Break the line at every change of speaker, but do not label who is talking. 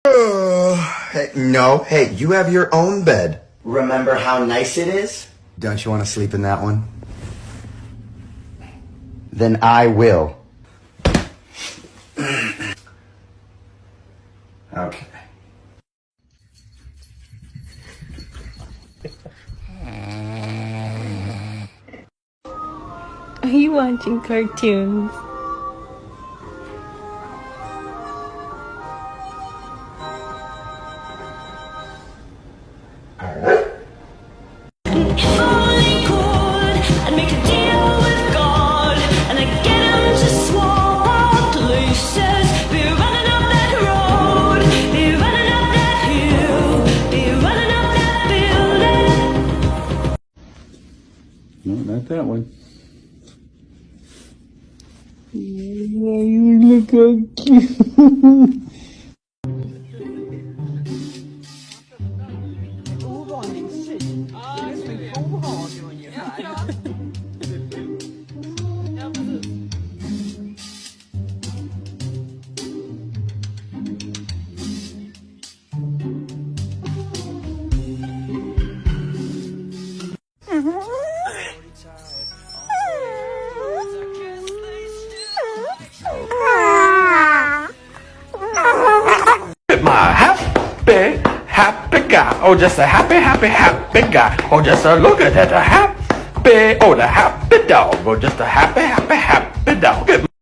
Hey, no, hey, you have your own bed.
Remember how nice it is?
Don't you want to sleep in that one? Then I will. Okay.
Are you watching cartoons?
No, not that one.
Yeah, you look so cute.
My happy guy. Oh, just a happy guy. Oh, just a look at that, the happy dog. Oh, just a happy dog.